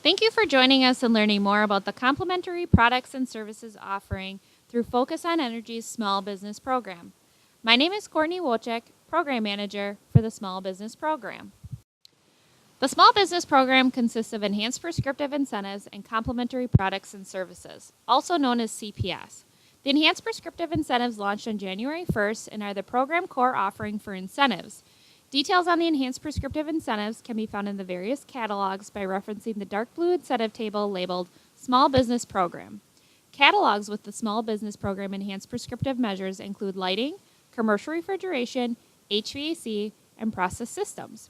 Thank you for joining us and learning more about the complementary products and services offering through Focus on Energy's Small Business Program. My name is Courtney Wojcik, Program Manager for the Small Business Program. The Small Business Program consists of enhanced prescriptive incentives and complementary products and services, also known as CPS. The enhanced prescriptive incentives launched on January 1st and are the program core offering for incentives. Details on the enhanced prescriptive incentives can be found in the various catalogs by referencing the dark blue incentive table labeled Small Business Program. Catalogs with the Small Business Program enhanced prescriptive measures include lighting, commercial refrigeration, HVAC, and process systems.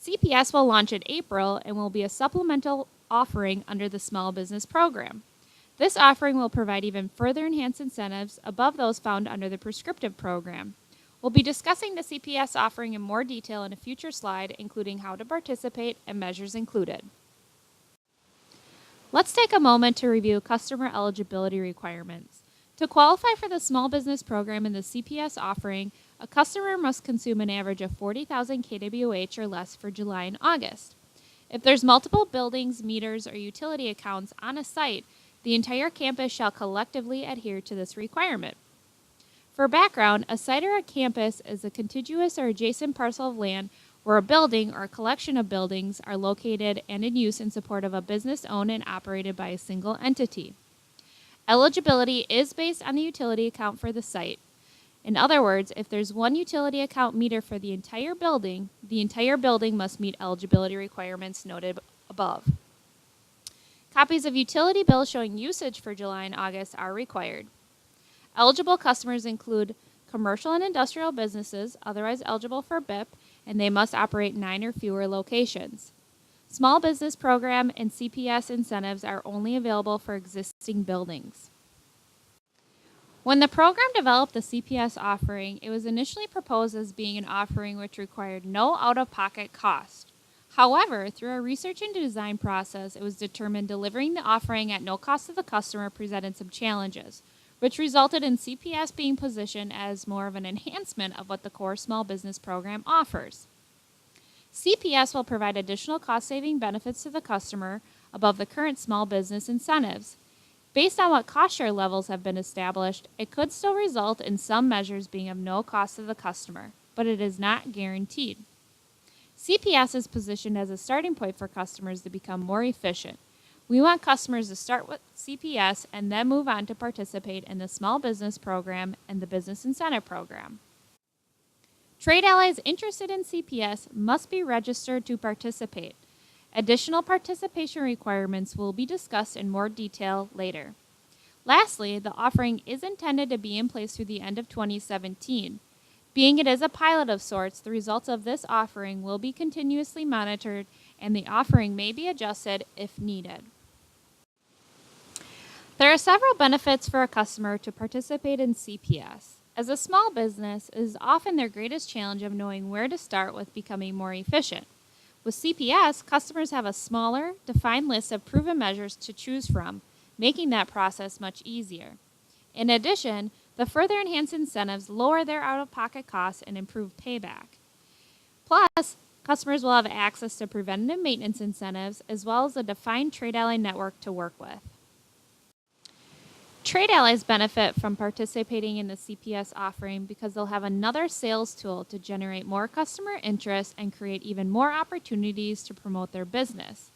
CPS will launch in April and will be a supplemental offering under the Small Business Program. This offering will provide even further enhanced incentives above those found under the prescriptive program. We'll be discussing the CPS offering in more detail in a future slide, including how to participate and measures included. Let's take a moment to review customer eligibility requirements. To qualify for the Small Business Program and the CPS offering, a customer must consume an average of 40,000 kWh or less for July and August. If there's multiple buildings, meters, or utility accounts on a site, the entire campus shall collectively adhere to this requirement. For background, a site or a campus is a contiguous or adjacent parcel of land where a building or a collection of buildings are located and in use in support of a business owned and operated by a single entity. Eligibility is based on the utility account for the site. In other words, if there's one utility account meter for the entire building must meet eligibility requirements noted above. Copies of utility bills showing usage for July and August are required. Eligible customers include commercial and industrial businesses, otherwise eligible for BIP, and they must operate 9 or fewer locations. Small Business Program and CPS incentives are only available for existing buildings. When the program developed the CPS offering, it was initially proposed as being an offering which required no out-of-pocket cost. However, through a research and design process, it was determined delivering the offering at no cost to the customer presented some challenges, which resulted in CPS being positioned as more of an enhancement of what the core small business program offers. CPS will provide additional cost-saving benefits to the customer above the current small business incentives. Based on what cost share levels have been established, it could still result in some measures being of no cost to the customer, but it is not guaranteed. CPS is positioned as a starting point for customers to become more efficient. We want customers to start with CPS and then move on to participate in the Small Business Program and the Business Incentive Program. Trade allies interested in CPS must be registered to participate. Additional participation requirements will be discussed in more detail later. Lastly, the offering is intended to be in place through the end of 2017. Being it is a pilot of sorts, the results of this offering will be continuously monitored and the offering may be adjusted if needed. There are several benefits for a customer to participate in CPS. As a small business, it is often their greatest challenge of knowing where to start with becoming more efficient. With CPS, customers have a smaller, defined list of proven measures to choose from, making that process much easier. In addition, the further enhanced incentives lower their out-of-pocket costs and improve payback. Plus, customers will have access to preventative maintenance incentives as well as a defined trade ally network to work with. Trade allies benefit from participating in the CPS offering because they'll have another sales tool to generate more customer interest and create even more opportunities to promote their business.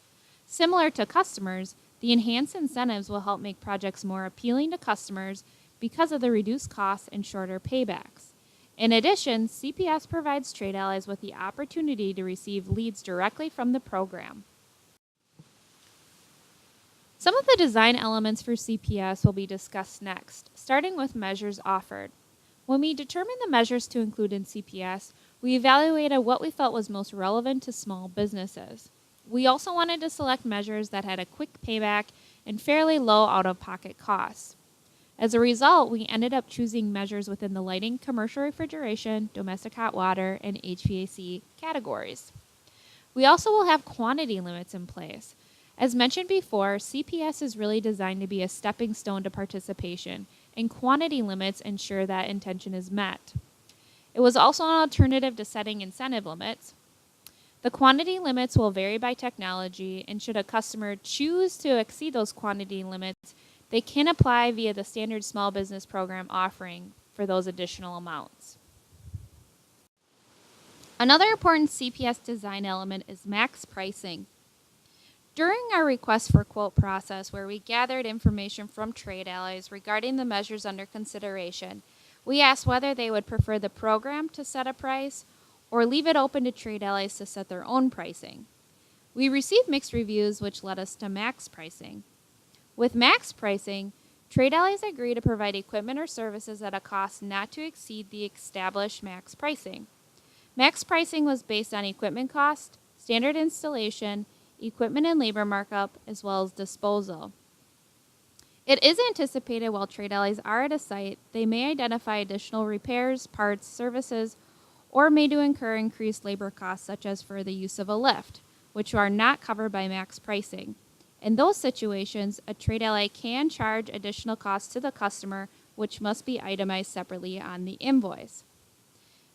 Similar to customers, the enhanced incentives will help make projects more appealing to customers because of the reduced costs and shorter paybacks. In addition, CPS provides trade allies with the opportunity to receive leads directly from the program. Some of the design elements for CPS will be discussed next, starting with measures offered. When we determined the measures to include in CPS, we evaluated what we felt was most relevant to small businesses. We also wanted to select measures that had a quick payback and fairly low out-of-pocket costs. As a result, we ended up choosing measures within the lighting, commercial refrigeration, domestic hot water, and HVAC categories. We also will have quantity limits in place. As mentioned before, CPS is really designed to be a stepping stone to participation, and quantity limits ensure that intention is met. It was also an alternative to setting incentive limits. The quantity limits will vary by technology, and should a customer choose to exceed those quantity limits, they can apply via the standard small business program offering for those additional amounts. Another important CPS design element is max pricing. During our request for quote process, where we gathered information from trade allies regarding the measures under consideration, we asked whether they would prefer the program to set a price or leave it open to trade allies to set their own pricing. We received mixed reviews, which led us to max pricing. With max pricing, trade allies agree to provide equipment or services at a cost not to exceed the established max pricing. Max pricing was based on equipment cost, standard installation, equipment and labor markup, as well as disposal. It is anticipated while trade allies are at a site, they may identify additional repairs, parts, services, or may to incur increased labor costs such as for the use of a lift, which are not covered by max pricing. In those situations, a trade ally can charge additional costs to the customer, which must be itemized separately on the invoice.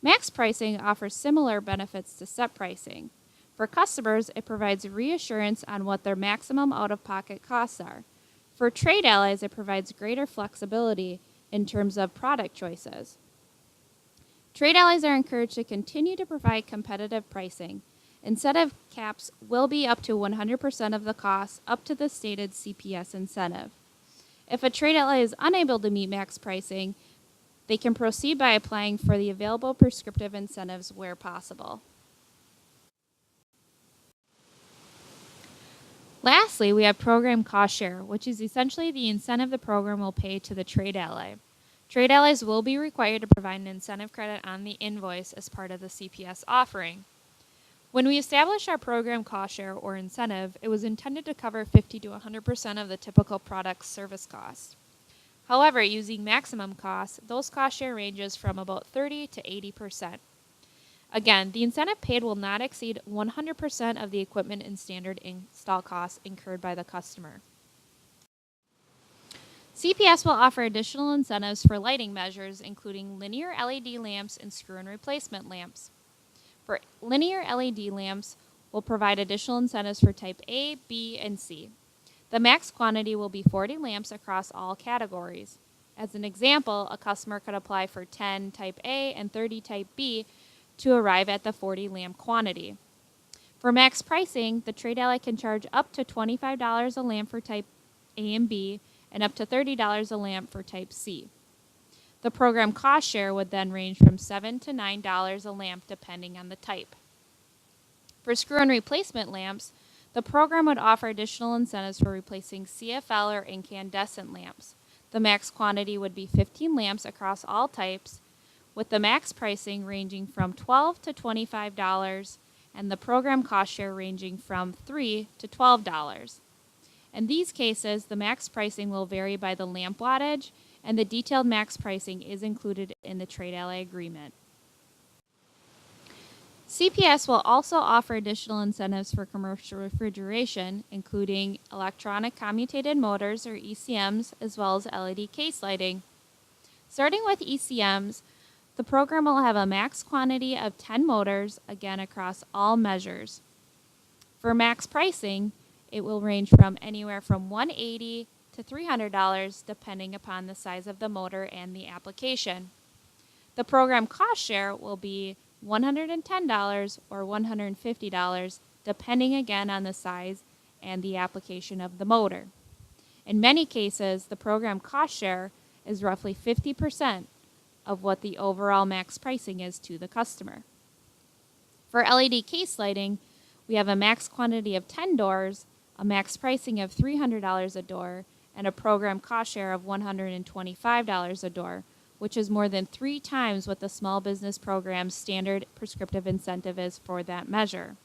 Max pricing offers similar benefits to set pricing. For customers, it provides reassurance on what their maximum out-of-pocket costs are. For trade allies, it provides greater flexibility in terms of product choices. Trade allies are encouraged to continue to provide competitive pricing. Incentive caps will be up to 100% of the cost up to the stated CPS incentive. If a trade ally is unable to meet max pricing, they can proceed by applying for the available prescriptive incentives where possible. Lastly, we have program cost share, which is essentially the incentive the program will pay to the trade ally. Trade allies will be required to provide an incentive credit on the invoice as part of the CPS offering. When we established our program cost share or incentive, it was intended to cover 50 to 100% of the typical product service cost. However, using maximum costs, those cost share ranges from about 30 to 80%. Again, the incentive paid will not exceed 100% of the equipment and standard install costs incurred by the customer. CPS will offer additional incentives for lighting measures, including linear LED lamps and screw-in replacement lamps. For linear LED lamps, we'll provide additional incentives for type A, B, and C. The max quantity will be 40 lamps across all categories. As an example, a customer could apply for 10 type A and 30 type B to arrive at the 40 lamp quantity. For max pricing, the trade ally can charge up to $25 a lamp for type A and B and up to $30 a lamp for type C. The program cost share would then range from $7 to $9 a lamp depending on the type. For screw-in replacement lamps, the program would offer additional incentives for replacing CFL or incandescent lamps. The max quantity would be 15 lamps across all types, with the max pricing ranging from $12 to $25 and the program cost share ranging from $3 to $12. In these cases, the max pricing will vary by the lamp wattage, and the detailed max pricing is included in the trade ally agreement. CPS will also offer additional incentives for commercial refrigeration, including electronic commutated motors or ECMs, as well as LED case lighting. Starting with ECMs, the program will have a max quantity of 10 motors, again across all measures. For max pricing, it will range from anywhere from $180 to $300 depending upon the size of the motor and the application. The program cost share will be $110 or $150 depending again on the size and the application of the motor. In many cases, the program cost share is roughly 50% of what the overall max pricing is to the customer. For LED case lighting, we have a max quantity of 10 doors, a max pricing of $300 a door, and a program cost share of $125 a door, which is more than 3 times what the small business program's standard prescriptive incentive is for that measure.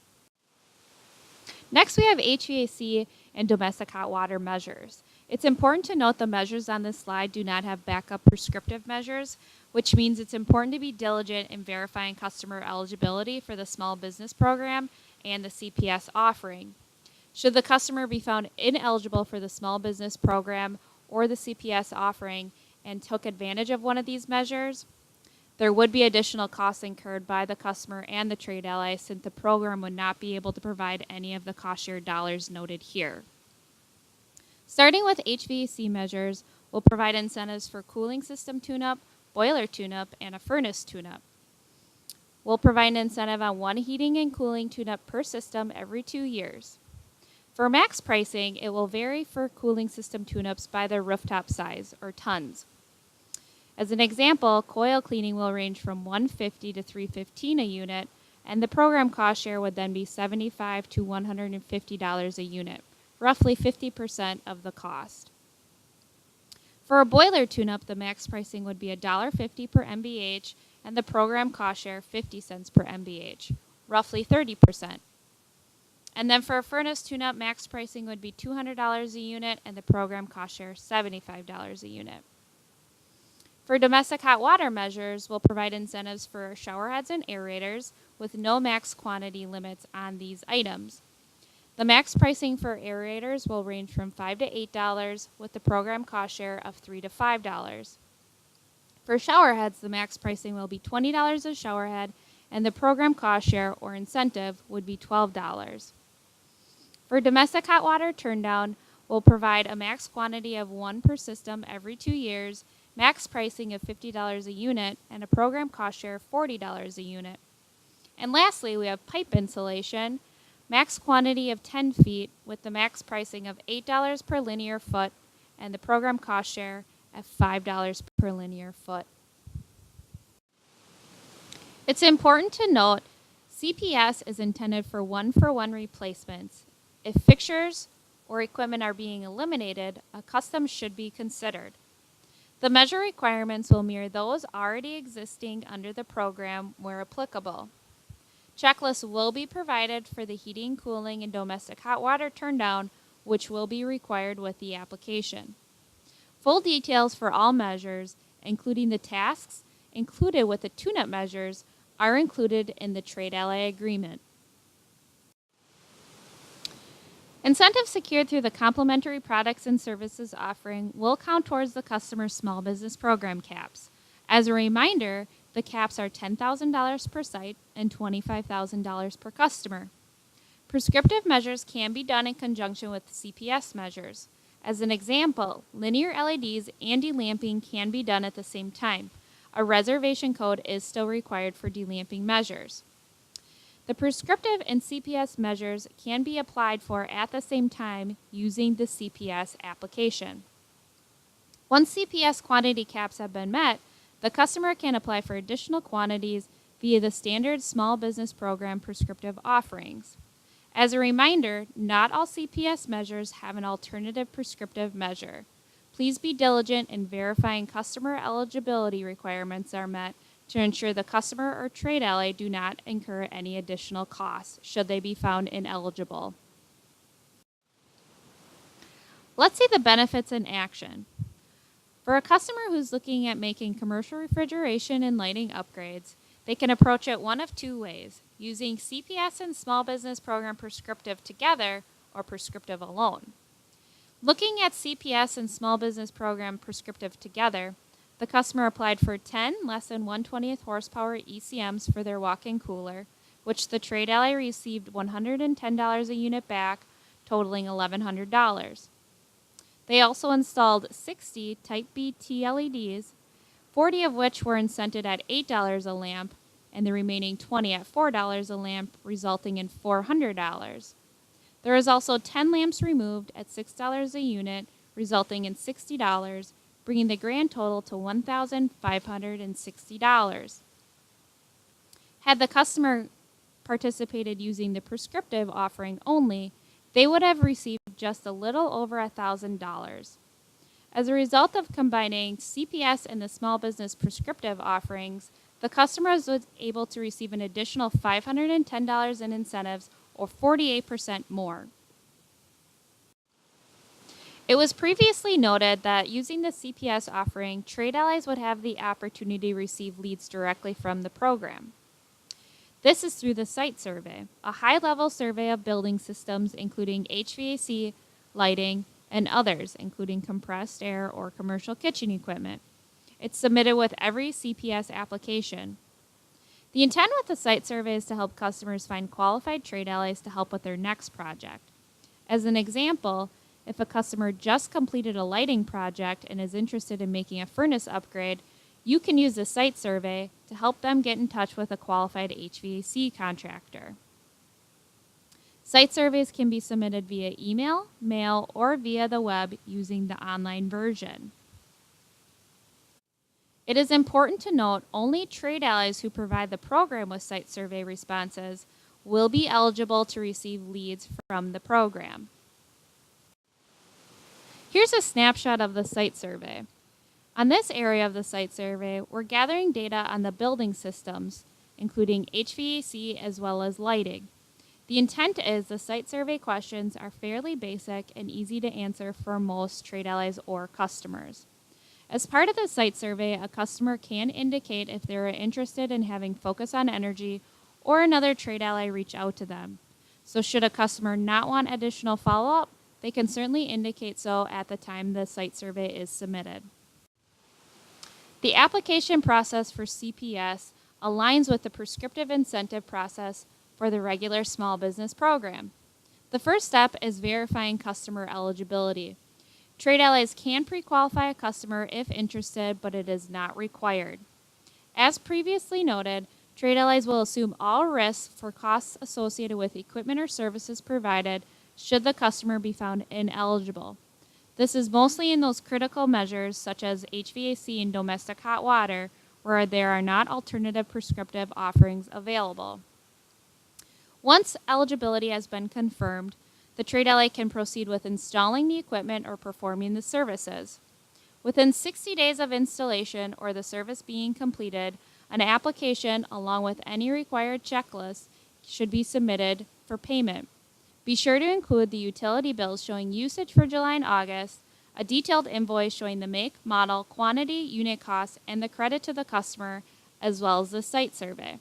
Next, we have HVAC and domestic hot water measures. It's important to note the measures on this slide do not have backup prescriptive measures, which means it's important to be diligent in verifying customer eligibility for the small business program and the CPS offering. Should the customer be found ineligible for the small business program or the CPS offering and took advantage of one of these measures, There would be additional costs incurred by the customer and the trade ally since the program would not be able to provide any of the cost share dollars noted here. Starting with HVAC measures, we'll provide incentives for cooling system tune-up, boiler tune-up, and a furnace tune-up. We'll provide an incentive on one heating and cooling tune-up per system every 2 years. For max pricing, it will vary for cooling system tune-ups by their rooftop size, or tons. As an example, coil cleaning will range from $150 to $315 a unit, and the program cost share would then be $75 to $150 a unit, roughly 50% of the cost. For a boiler tune-up, the max pricing would be $1.50 per MBH, and the program cost share 50 cents per MBH, roughly 30%. And then for a furnace tune-up, max pricing would be $200 a unit, and the program cost share $75 a unit. For domestic hot water measures, we'll provide incentives for shower heads and aerators with no max quantity limits on these items. The max pricing for aerators will range from $5 to $8 with the program cost share of $3 to $5. For shower heads, the max pricing will be $20 a shower head, and the program cost share or incentive would be $12. For domestic hot water turndown, we'll provide a max quantity of one per system every 2 years, max pricing of $50 a unit, and a program cost share of $40 a unit. And lastly, we have pipe insulation, max quantity of 10 feet with the max pricing of $8 per linear foot, and the program cost share at $5 per linear foot. It's important to note CPS is intended for one-for-one replacements. If fixtures or equipment are being eliminated, a custom should be considered. The measure requirements will mirror those already existing under the program where applicable. Checklists will be provided for the heating, cooling, and domestic hot water turndown, which will be required with the application. Full details for all measures, including the tasks included with the tune-up measures, are included in the Trade Ally Agreement. Incentives secured through the complementary products and services offering will count towards the customer's small business program caps. As a reminder, the caps are $10,000 per site and $25,000 per customer. Prescriptive measures can be done in conjunction with CPS measures. As an example, linear LEDs and delamping can be done at the same time. A reservation code is still required for delamping measures. The prescriptive and CPS measures can be applied for at the same time using the CPS application. Once CPS quantity caps have been met, the customer can apply for additional quantities via the standard small business program prescriptive offerings. As a reminder, not all CPS measures have an alternative prescriptive measure. Please be diligent in verifying customer eligibility requirements are met to ensure the customer or trade ally do not incur any additional costs should they be found ineligible. Let's see the benefits in action. For a customer who's looking at making commercial refrigeration and lighting upgrades, they can approach it one of two ways, using CPS and Small Business Program Prescriptive together or Prescriptive alone. Looking at CPS and Small Business Program Prescriptive together, the customer applied for 10 less than 1/20th horsepower ECMs for their walk-in cooler, which the trade ally received $110 a unit back, totaling $1,100. They also installed 60 Type B TLEDs, 40 of which were incented at $8 a lamp, and the remaining 20 at $4 a lamp, resulting in $400. There is also 10 lamps removed at $6 a unit, resulting in $60, bringing the grand total to $1,560. Had the customer participated using the prescriptive offering only, they would have received just a little over $1,000. As a result of combining CPS and the small business prescriptive offerings, the customer was able to receive an additional $510 in incentives, or 48% more. It was previously noted that using the CPS offering, trade allies would have the opportunity to receive leads directly from the program. This is through the site survey, a high-level survey of building systems including HVAC, lighting, and others, including compressed air or commercial kitchen equipment. It's submitted with every CPS application. The intent with the site survey is to help customers find qualified trade allies to help with their next project. As an example, if a customer just completed a lighting project and is interested in making a furnace upgrade, you can use the site survey to help them get in touch with a qualified HVAC contractor. Site surveys can be submitted via email, mail, or via the web using the online version. It is important to note only trade allies who provide the program with site survey responses will be eligible to receive leads from the program. Here's a snapshot of the site survey. On this area of the site survey, we're gathering data on the building systems, including HVAC as well as lighting. The intent is the site survey questions are fairly basic and easy to answer for most trade allies or customers. As part of the site survey, a customer can indicate if they are interested in having Focus on Energy or another trade ally reach out to them. So should a customer not want additional follow-up, they can certainly indicate so at the time the site survey is submitted. The application process for CPS aligns with the prescriptive incentive process for the regular small business program. The first step is verifying customer eligibility. Trade allies can pre-qualify a customer if interested, but it is not required. As previously noted, trade allies will assume all risks for costs associated with equipment or services provided should the customer be found ineligible. This is mostly in those critical measures such as HVAC and domestic hot water, where there are not alternative prescriptive offerings available. Once eligibility has been confirmed, the trade ally can proceed with installing the equipment or performing the services. Within 60 days of installation or the service being completed, an application along with any required checklists should be submitted for payment. Be sure to include the utility bills showing usage for July and August, a detailed invoice showing the make, model, quantity, unit cost, and the credit to the customer, as well as the site survey.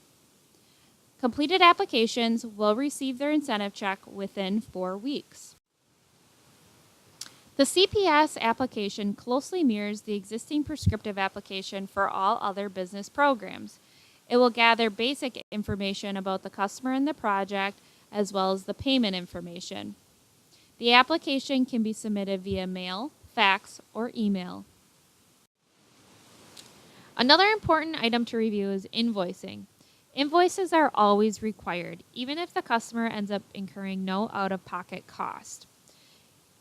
Completed applications will receive their incentive check within 4 weeks. The CPS application closely mirrors the existing prescriptive application for all other business programs. It will gather basic information about the customer and the project, as well as the payment information. The application can be submitted via mail, fax, or email. Another important item to review is invoicing. Invoices are always required, even if the customer ends up incurring no out-of-pocket cost.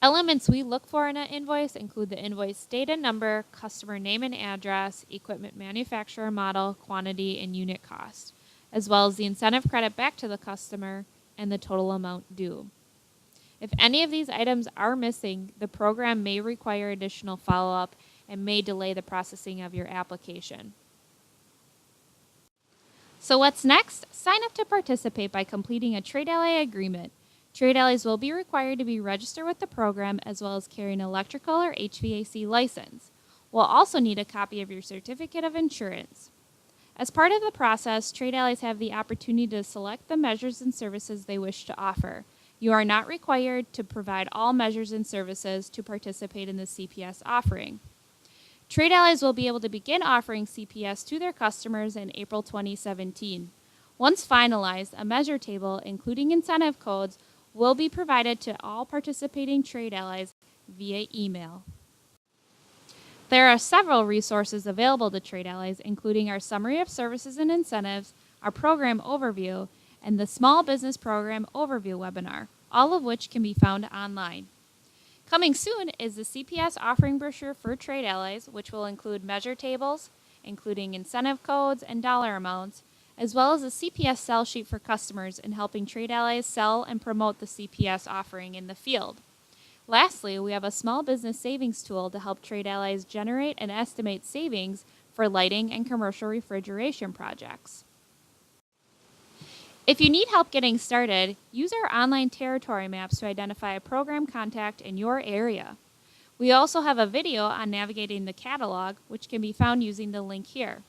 Elements we look for in an invoice include the invoice date and number, customer name and address, equipment manufacturer model, quantity, and unit cost, as well as the incentive credit back to the customer and the total amount due. If any of these items are missing, the program may require additional follow-up and may delay the processing of your application. So what's next? Sign up to participate by completing a trade ally agreement. Trade allies will be required to be registered with the program as well as carry an electrical or HVAC license. We'll also need a copy of your certificate of insurance. As part of the process, trade allies have the opportunity to select the measures and services they wish to offer. You are not required to provide all measures and services to participate in the CPS offering. Trade allies will be able to begin offering CPS to their customers in April 2017. Once finalized, a measure table, including incentive codes, will be provided to all participating trade allies via email. There are several resources available to trade allies, including our Summary of Services and Incentives, our Program Overview, and the Small Business Program Overview webinar, all of which can be found online. Coming soon is the CPS offering brochure for trade allies, which will include measure tables, including incentive codes and dollar amounts, as well as a CPS sell sheet for customers in helping trade allies sell and promote the CPS offering in the field. Lastly, we have a small business savings tool to help trade allies generate and estimate savings for lighting and commercial refrigeration projects. If you need help getting started, use our online territory maps to identify a program contact in your area. We also have a video on navigating the catalog, which can be found using the link here.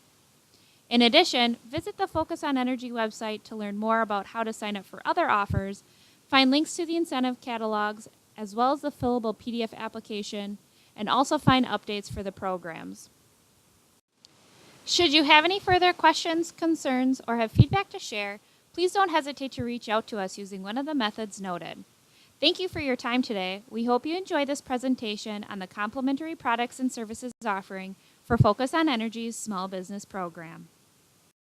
In addition, visit the Focus on Energy website to learn more about how to sign up for other offers, find links to the incentive catalogs, as well as the fillable PDF application, and also find updates for the programs. Should you have any further questions, concerns, or have feedback to share, please don't hesitate to reach out to us using one of the methods noted. Thank you for your time today. We hope you enjoy this presentation on the complementary products and services offering for Focus on Energy's small business program.